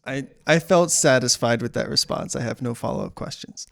I felt satisfied with that response. I have no follow-up questions.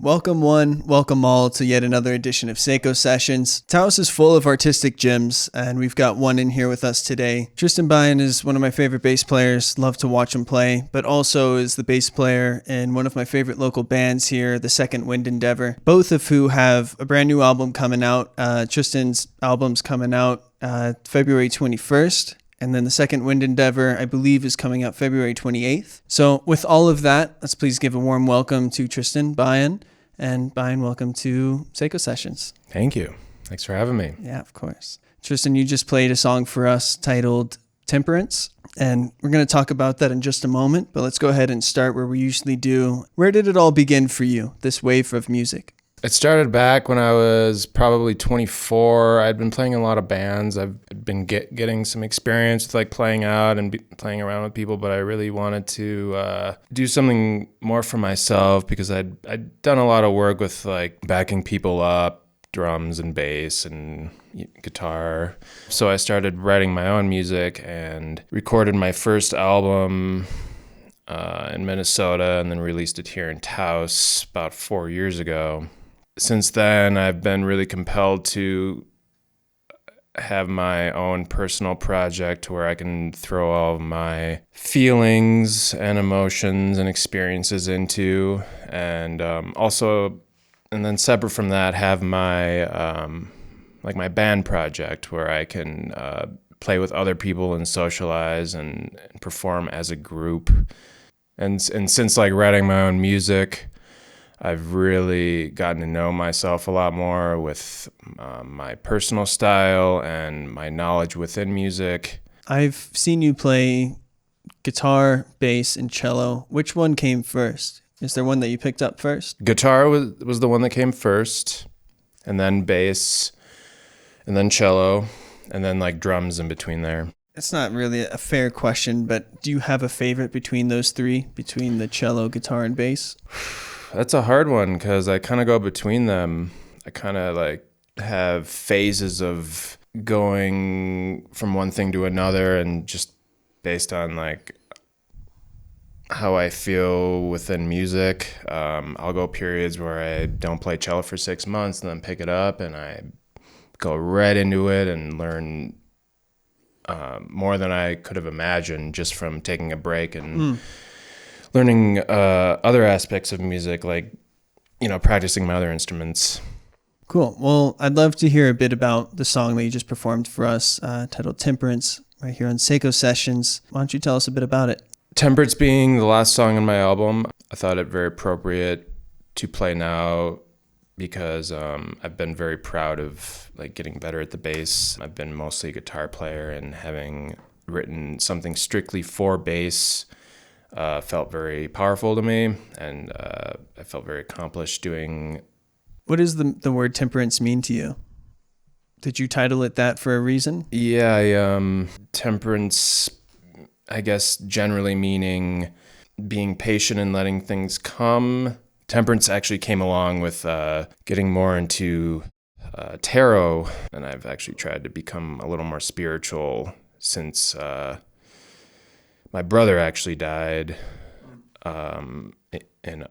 Welcome one, welcome all to yet another edition of Seiko Sessions. Taos is full of artistic gems, and we've got one in here with us today. Tristan Bion is one of my favorite bass players, love to watch him play, but also is the bass player in one of my favorite local bands here, the Second Wind Endeavor, both of who have a brand new album coming out. Tristan's album's coming out February 21st. And then the Second Wind Endeavor, I believe, is coming out February 28th. So with all of that, let's please give a warm welcome to Tristan Bion. And Bion, welcome to Seiko Sessions. Thank you. Thanks for having me. Yeah, of course. Tristan, you just played a song for us titled Temperance, and we're going to talk about that in just a moment, but let's go ahead and start where we usually do. Where did it all begin for you, this wave of music? It started back when I was probably 24. I'd been playing in a lot of bands. I've been getting some experience with like playing out and playing around with people, but I really wanted to do something more for myself because I'd done a lot of work with like backing people up, drums and bass and guitar. So I started writing my own music and recorded my first album in Minnesota and then released it here in Taos about 4 years ago. Since then, I've been really compelled to have my own personal project where I can throw all of my feelings and emotions and experiences into, and then separate from that, have my my band project where I can play with other people and socialize and perform as a group. And since like writing my own music, I've really gotten to know myself a lot more with my personal style and my knowledge within music. I've seen you play guitar, bass, and cello. Which one came first? Is there one that you picked up first? Guitar was the one that came first, and then bass, and then cello, and then like drums in between there. It's not really a fair question, but do you have a favorite between those three, between the cello, guitar, and bass? That's a hard one because I kind of go between them. I kind of like have phases of going from one thing to another, and just based on like how I feel within music. I'll go periods where I don't play cello for 6 months and then pick it up and I go right into it and learn more than I could have imagined just from taking a break and learning other aspects of music, like, practicing my other instruments. Cool. Well, I'd love to hear a bit about the song that you just performed for us, titled Temperance, right here on Seiko Sessions. Why don't you tell us a bit about it? Temperance being the last song on my album, I thought it very appropriate to play now because I've been very proud of like getting better at the bass. I've been mostly a guitar player, and having written something strictly for bass felt very powerful to me, and I felt very accomplished doing. What does the word temperance mean to you? Did you title it that for a reason? Yeah, temperance, I guess, generally meaning being patient and letting things come. Temperance actually came along with getting more into tarot, and I've actually tried to become a little more spiritual since my brother actually died in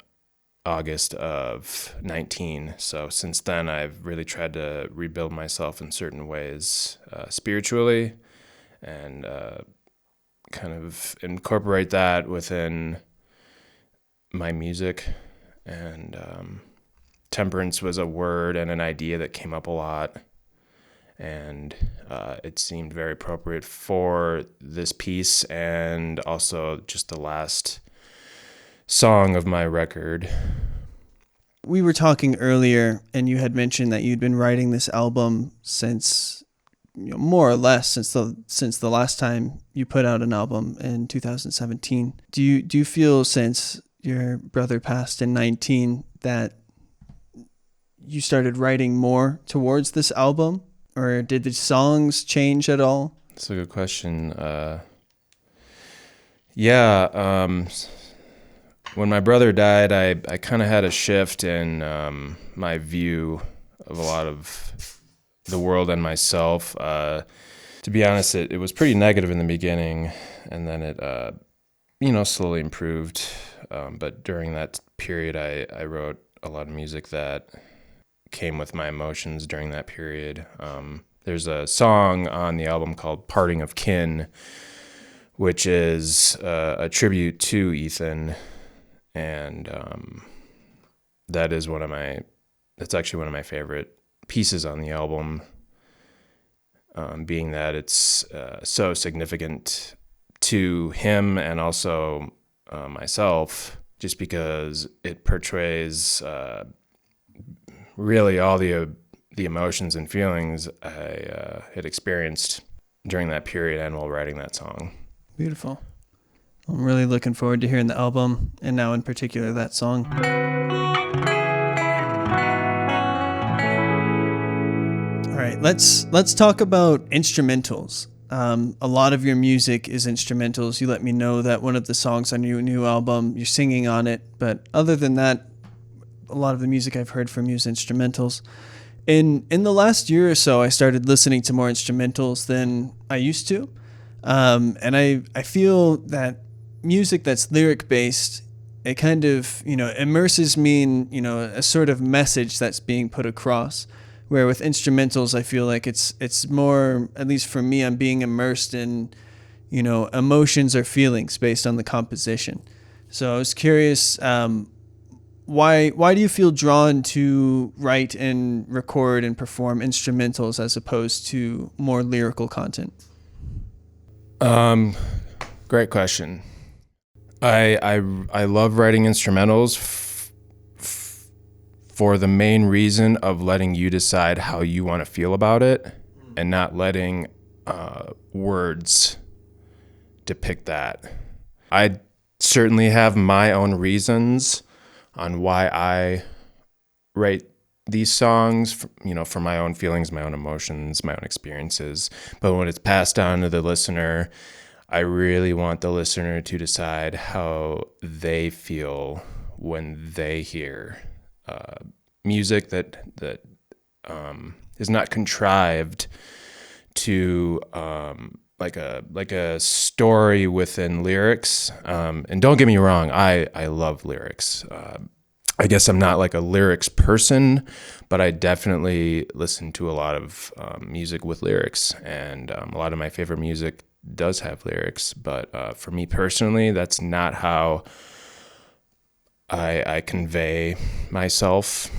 August of 19. So since then, I've really tried to rebuild myself in certain ways spiritually, and kind of incorporate that within my music. And temperance was a word and an idea that came up a lot, and it seemed very appropriate for this piece and also just the last song of my record. We were talking earlier, and you had mentioned that you'd been writing this album since, more or less since the last time you put out an album in 2017. Do you feel, since your brother passed in 19, that you started writing more towards this album, or did the songs change at all? That's a good question. When my brother died, I kind of had a shift in my view of a lot of the world and myself. To be honest, it was pretty negative in the beginning, and then it slowly improved. But during that period, I wrote a lot of music that came with my emotions during that period. There's a song on the album called Parting of Kin, which is a tribute to Ethan. And that's actually one of my favorite pieces on the album, being that it's so significant to him and also myself, just because it portrays really all the emotions and feelings I had experienced during that period and while writing that song. Beautiful. I'm really looking forward to hearing the album, and now in particular that song. All right, let's talk about instrumentals. A lot of your music is instrumentals. You let me know that one of the songs on your new album, you're singing on it, but other than that, a lot of the music I've heard from you is instrumentals. In the last year or so, I started listening to more instrumentals than I used to. And I feel that music that's lyric based, it kind of, immerses me in, a sort of message that's being put across. Where with instrumentals, I feel like it's more, at least for me, I'm being immersed in, emotions or feelings based on the composition. So I was curious, why do you feel drawn to write and record and perform instrumentals as opposed to more lyrical content? Great question. I love writing instrumentals for the main reason of letting you decide how you want to feel about it and not letting words depict that. I certainly have my own reasons on why I write these songs, for my own feelings, my own emotions, my own experiences. But when it's passed on to the listener, I really want the listener to decide how they feel when they hear music that is not contrived to like a story within lyrics. And don't get me wrong, I love lyrics. I guess I'm not like a lyrics person, but I definitely listen to a lot of music with lyrics, and a lot of my favorite music does have lyrics. But for me personally, that's not how I convey myself.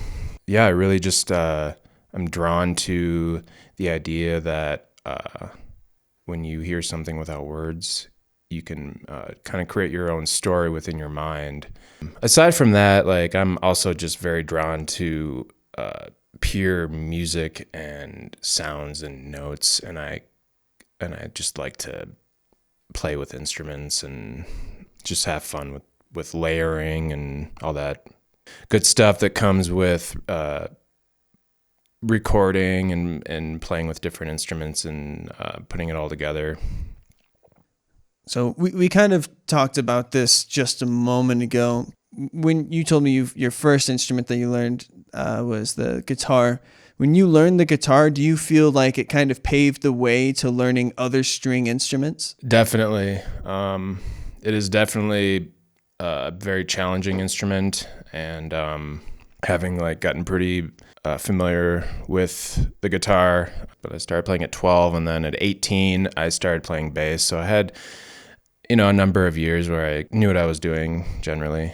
Yeah, I really just I'm drawn to the idea that when you hear something without words, you can kind of create your own story within your mind. Aside from that, like, I'm also just very drawn to pure music and sounds and notes, and I just like to play with instruments and just have fun with layering and all that good stuff that comes with recording and playing with different instruments and putting it all together. So we kind of talked about this just a moment ago. When you told me your first instrument that you learned was the guitar. When you learned the guitar, do you feel like it kind of paved the way to learning other string instruments? Definitely. It is definitely a very challenging instrument, and having like gotten pretty familiar with the guitar, but I started playing at 12, and then at 18 I started playing bass. So I had a number of years where I knew what I was doing generally.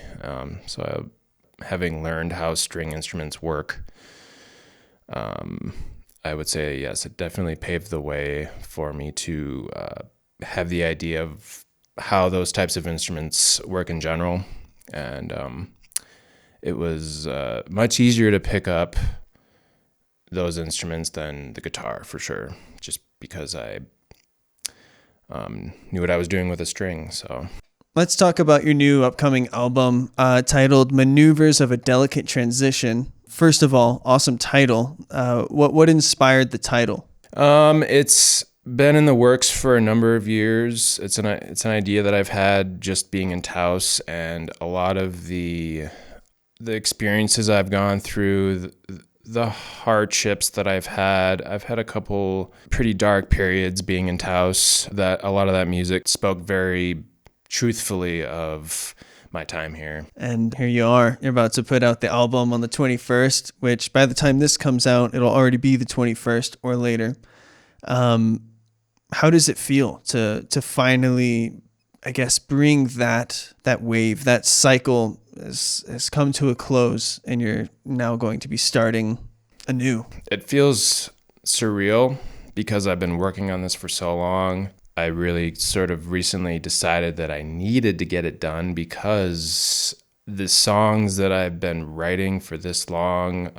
Having learned how string instruments work, I would say yes, it definitely paved the way for me to have the idea of how those types of instruments work in general. And it was much easier to pick up those instruments than the guitar, for sure, just because I knew what I was doing with a string. So let's talk about your new upcoming album titled Maneuvers of a Delicate Transition. First of all, awesome title. What inspired the title? It's been in the works for a number of years. It's an idea that I've had just being in Taos, and a lot of the experiences I've gone through, the hardships that I've had a couple pretty dark periods being in Taos, that a lot of that music spoke very truthfully of my time here. And here you are. You're about to put out the album on the 21st, which by the time this comes out, it'll already be the 21st or later. How does it feel to finally, I guess, bring that wave, that cycle has come to a close, and you're now going to be starting anew? It feels surreal because I've been working on this for so long. I really sort of recently decided that I needed to get it done because the songs that I've been writing for this long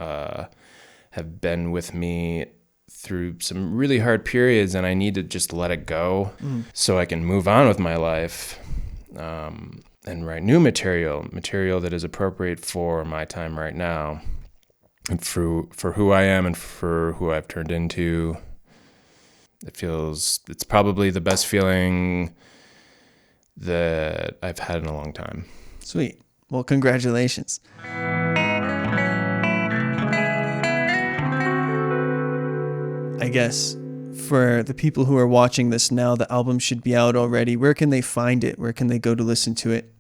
have been with me through some really hard periods, and I need to just let it go so I can move on with my life and write new material that is appropriate for my time right now and for who I am and for who I've turned into. It's probably the best feeling that I've had in a long time. Sweet. Well, congratulations. I guess for the people who are watching this now, the album should be out already. Where can they find it? Where can they go to listen to it?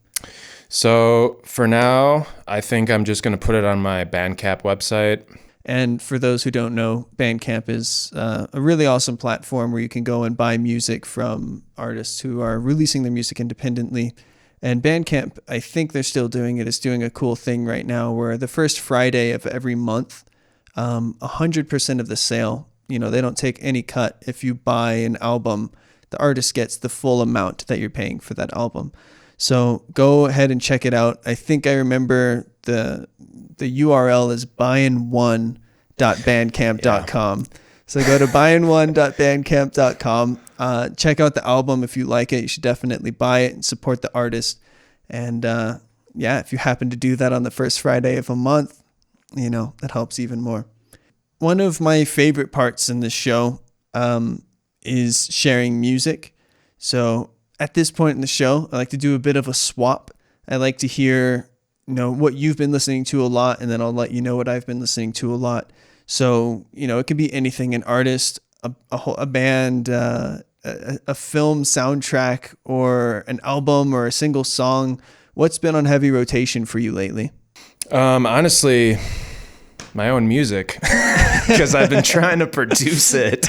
So for now, I think I'm just going to put it on my Bandcamp website. And for those who don't know, Bandcamp is a really awesome platform where you can go and buy music from artists who are releasing their music independently. And Bandcamp, I think they're still doing it, is doing a cool thing right now where the first Friday of every month, 100% of the sale, they don't take any cut. If you buy an album, the artist gets the full amount that you're paying for that album. So go ahead and check it out. I think I remember the URL is bion1.bandcamp.com. Yeah. So go to bion1.bandcamp.com. Check out the album. If you like it, you should definitely buy it and support the artist. And if you happen to do that on the first Friday of a month, that helps even more. One of my favorite parts in this show is sharing music. So at this point in the show, I like to do a bit of a swap. I like to hear, what you've been listening to a lot, and then I'll let you know what I've been listening to a lot. So, it could be anything, an artist, a band, a film soundtrack, or an album or a single song. What's been on heavy rotation for you lately? Honestly, my own music, because I've been trying to produce it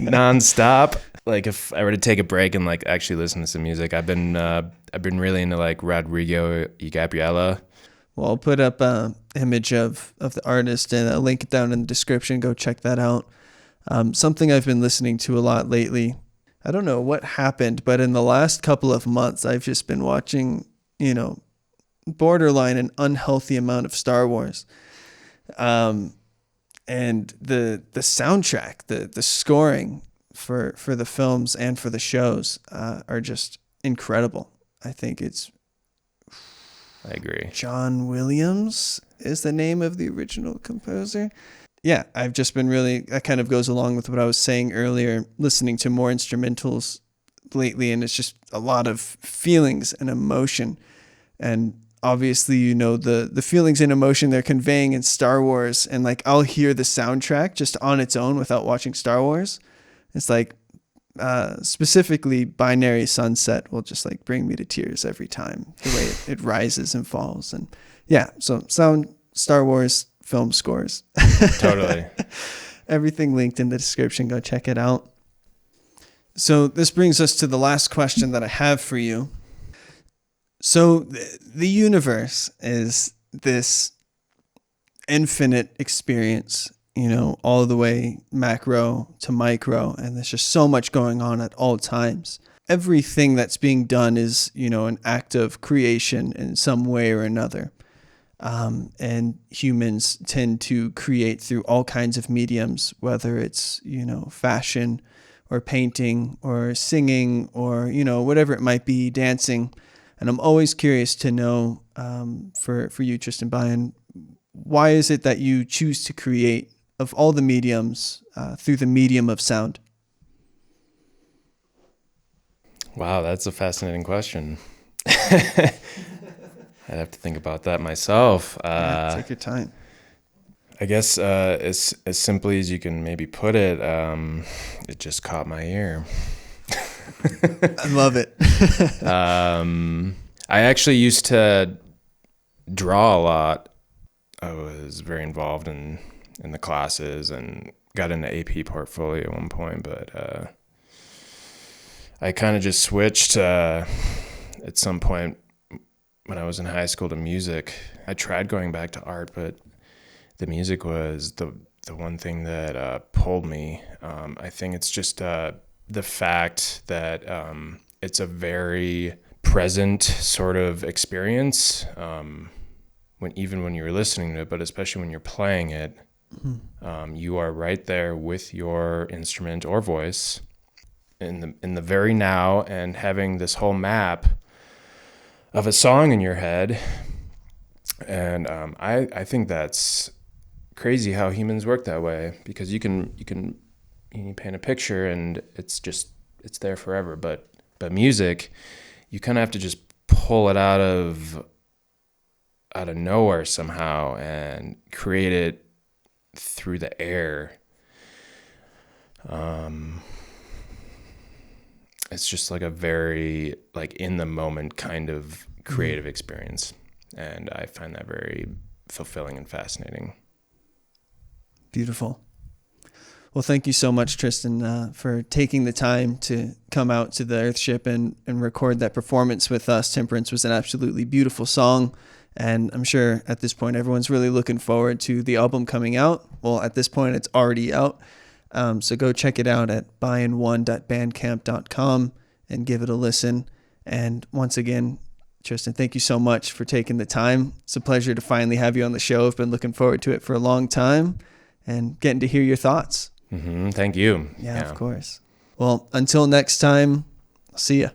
nonstop. Like if I were to take a break and like actually listen to some music, I've been really into like Rodrigo y Gabriela. Well, I'll put up an image of the artist and I'll link it down in the description. Go check that out. Something I've been listening to a lot lately. I don't know what happened, but in the last couple of months, I've just been watching, borderline an unhealthy amount of Star Wars. And the soundtrack, the scoring for the films and for the shows are just incredible. I think I agree. John Williams is the name of the original composer. Yeah, I've just been that kind of goes along with what I was saying earlier, listening to more instrumentals lately, and it's just a lot of feelings and emotion. And obviously, the feelings and emotion they're conveying in Star Wars, and like I'll hear the soundtrack just on its own without watching Star Wars. It's like specifically Binary Sunset will just like bring me to tears every time, the way it rises and falls. And so sound, Star Wars, film scores. Totally. Everything linked in the description. Go check it out. So this brings us to the last question that I have for you. So the universe is this infinite experience, all the way macro to micro, and there's just so much going on at all times. Everything that's being done is, an act of creation in some way or another. And humans tend to create through all kinds of mediums, whether it's, fashion or painting or singing or, whatever it might be, dancing. And I'm always curious to know, for you, Tristan Bion, why is it that you choose to create of all the mediums through the medium of sound? Wow, that's a fascinating question. I'd have to think about that myself. Take your time. I guess as simply as you can maybe put it, it just caught my ear. I love it. I actually used to draw a lot. I was very involved in the classes and got into AP portfolio at one point, but I kind of just switched at some point when I was in high school to music. I tried going back to art, but the music was the one thing that pulled me. I think it's just the fact that it's a very present sort of experience, even when you're listening to it, but especially when you're playing it. You are right there with your instrument or voice in the very now, and having this whole map of a song in your head. And I think that's crazy how humans work that way, because you can paint a picture and it's there forever, but music, you kind of have to just pull it out of nowhere somehow and create it through the air. It's just like a very like in the moment kind of creative experience, and I find that very fulfilling and fascinating. Beautiful. Well, thank you so much, Tristan, for taking the time to come out to the Earthship and record that performance with us. Temperance was an absolutely beautiful song. And I'm sure at this point, everyone's really looking forward to the album coming out. Well, at this point, it's already out. So go check it out at bion1.bandcamp.com and give it a listen. And once again, Tristan, thank you so much for taking the time. It's a pleasure to finally have you on the show. I've been looking forward to it for a long time and getting to hear your thoughts. Thank you. Yeah, of course. Well, until next time, see ya.